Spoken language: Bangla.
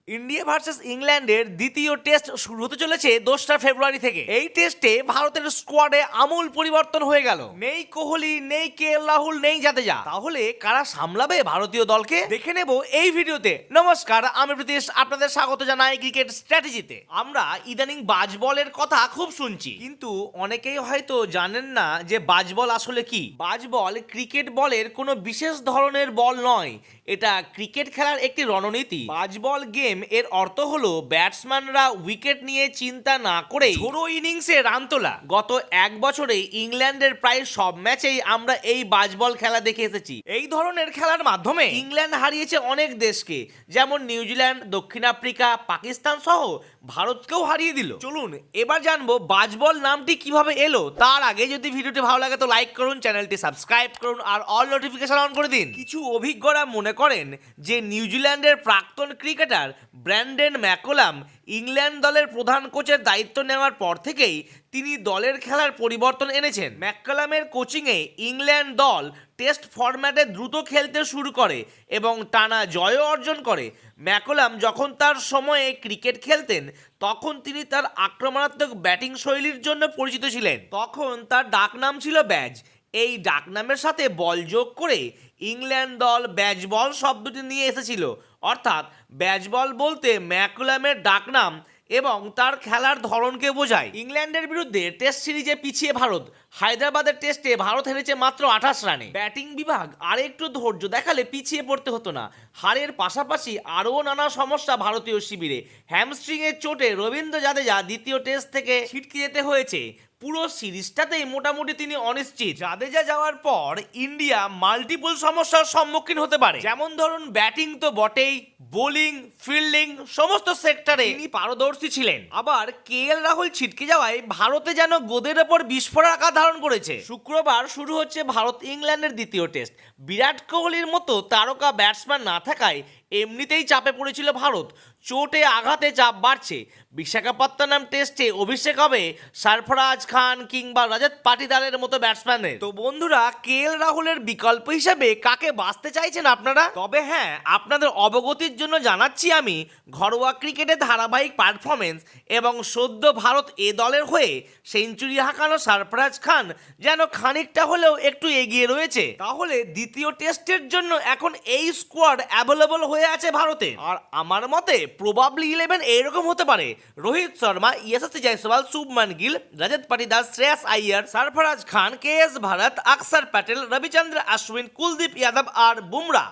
ইন্ডিয়া ভার্সেস ইংল্যান্ডের দ্বিতীয় টেস্ট শুরু হতে চলেছে 2রা ফেব্রুয়ারি থেকে। এই টেস্টে ভারতের স্কোয়াডে আমূল পরিবর্তন হয়ে গেল। নেই কোহলি, নেই রাহুল, নেই জাদেজা। তাহলে কারা সামলাবে ভারতীয় দলকে দেখে নেব এই ভিডিওতে। নমস্কার, আমি প্রীতিশ, আপনাদের স্বাগত জানাই ক্রিকেট স্ট্র্যাটেজিতে। আমরা ইদানিং বাজ বলের কথা খুব শুনছি, কিন্তু অনেকেই হয়তো জানেন না যে বাজ বল আসলে কি। বাজ বল ক্রিকেট বলের কোনো বিশেষ ধরনের বল নয়, এটা ক্রিকেট খেলার একটি রণনীতি। বাজ বল গেম এর অর্থ হলো ব্যাটসম্যানরা উইকেট নিয়ে চিন্তা না করে ঝোড়ো ইনিংসে রান তোলা। গত এক বছরে ইংল্যান্ডের প্রায় সব ম্যাচেই আমরা এই বাজবল খেলা দেখে এসেছি। এই ধরনের খেলার মাধ্যমে ইংল্যান্ড হারিয়েছে অনেক দেশকে, যেমন নিউজিল্যান্ড, দক্ষিণ আফ্রিকা, পাকিস্তান সহ ভারতকেও হারিয়ে দিল। চলুন এবার জানবো বাজবল নামটি কিভাবে এলো। তার আগে যদি ভিডিওটি ভালো লাগে তো লাইক করুন, চ্যানেলটি সাবস্ক্রাইব করুন আর অল নোটিফিকেশন অন করে দিন। কিছু অভিজ্ঞরা মনে করেন যে নিউজিল্যান্ডের প্রাক্তন ক্রিকেটার ব্র্যান্ডন ম্যাকোলাম ইংল্যান্ড দলের প্রধান কোচের দায়িত্ব নেওয়ার পর থেকেই তিনি দলের খেলার পরিবর্তন এনেছেন। ম্যাককালামের কোচিংয়ে ইংল্যান্ড দল টেস্ট ফরম্যাটে দ্রুত খেলতে শুরু করে এবং টানা জয়ও অর্জন করে। ম্যাকোলাম যখন তার সময়ে ক্রিকেট খেলতেন তখন তিনি তার আক্রমণাত্মক ব্যাটিং শৈলীর জন্য পরিচিত ছিলেন। তখন তার ডাকনাম ছিল ব্যাজ। এই ডাকনামের সাথে বল যোগ করে ইংল্যান্ড দল ব্যাজ বল শব্দটি নিয়ে এসেছিল, অর্থাৎ ব্যাজ বল বলতে ম্যাককালামের ডাকনাম এবং তার খেলার ধরনকে বোঝায়। ইংল্যান্ডের বিরুদ্ধে টেস্ট সিরিজে পিছিয়ে ভারত। হায়দ্রাবাদের টেস্টে ভারত হেরেছে মাত্র 28 রানে। ব্যাটিং বিভাগ আর একটু ধৈর্য দেখালে পিছিয়ে পড়তে হতো না। হারের পাশাপাশি আরও নানা সমস্যা ভারতীয় শিবিরে। হ্যামস্ট্রিংয়ের চোটে রবীন্দ্র জাদেজা দ্বিতীয় টেস্ট থেকে ছিটকে যেতে হয়েছে। পুরো সিরিজটাতেই মোটামুটি তিনি অনিশ্চিত। জাদেজা যাওয়ার পর ইন্ডিয়া মাল্টিপল সমস্যার সম্মুখীন হতে পারে, যেমন ধরুন ব্যাটিং তো বটেই, বোলিং, ফিল্ডিং সমস্ত সেক্টরে তিনি পারদর্শী ছিলেন। আবার রাহুল ছিটকে যাওয়ায় ভারতে যেন গোদের ওপর বিস্ফোরক আকার ধারণ করেছে। শুক্রবার শুরু হচ্ছে ভারত ইংল্যান্ডের দ্বিতীয় টেস্ট। বিরাট কোহলির মতো তারকা ব্যাটসম্যান না থাকায় এমনিতেই চাপে পড়েছিল ভারত। চোটে আঘাতে চাপ বাড়ছে। বিশাখাপত্তনম টেস্টে অভিষেক হবে সরফরাজ খান কিংবা রজত পাটিদারের মতো ব্যাটসম্যানের। তো বন্ধুরা, রাহুলের বিকল্প হিসেবে কাকে বাছতে চাইছেন আপনারা? তবে হ্যাঁ, আপনাদের অবগতির জন্য জানাচ্ছি আমি, ঘরোয়া ক্রিকেটে ধারাবাহিক পারফরমেন্স এবং সদ্য ভারত এ দলের হয়ে সেঞ্চুরি হাঁকানো সরফরাজ খান যেন খানিকটা হলেও একটু এগিয়ে রয়েছে। তাহলে দ্বিতীয় টেস্টের জন্য এখন এই স্কোয়াড অ্যাভেলেবল হয়ে আছে ভারতে। আর আমার মতে প্রবাবলি 11 এরকম হতে পারে: রোহিত শর্মা, ইয়শস্বী জয়সওয়াল, শুভমান গিল, রজত পাটিদার, শ্রেয়াস আইয়ার, সরফরাজ খান, KS ভারত, অক্ষর প্যাটেল, রবিচন্দ্র অশ্বিন, কুলদীপ যাদব আর বুমরা।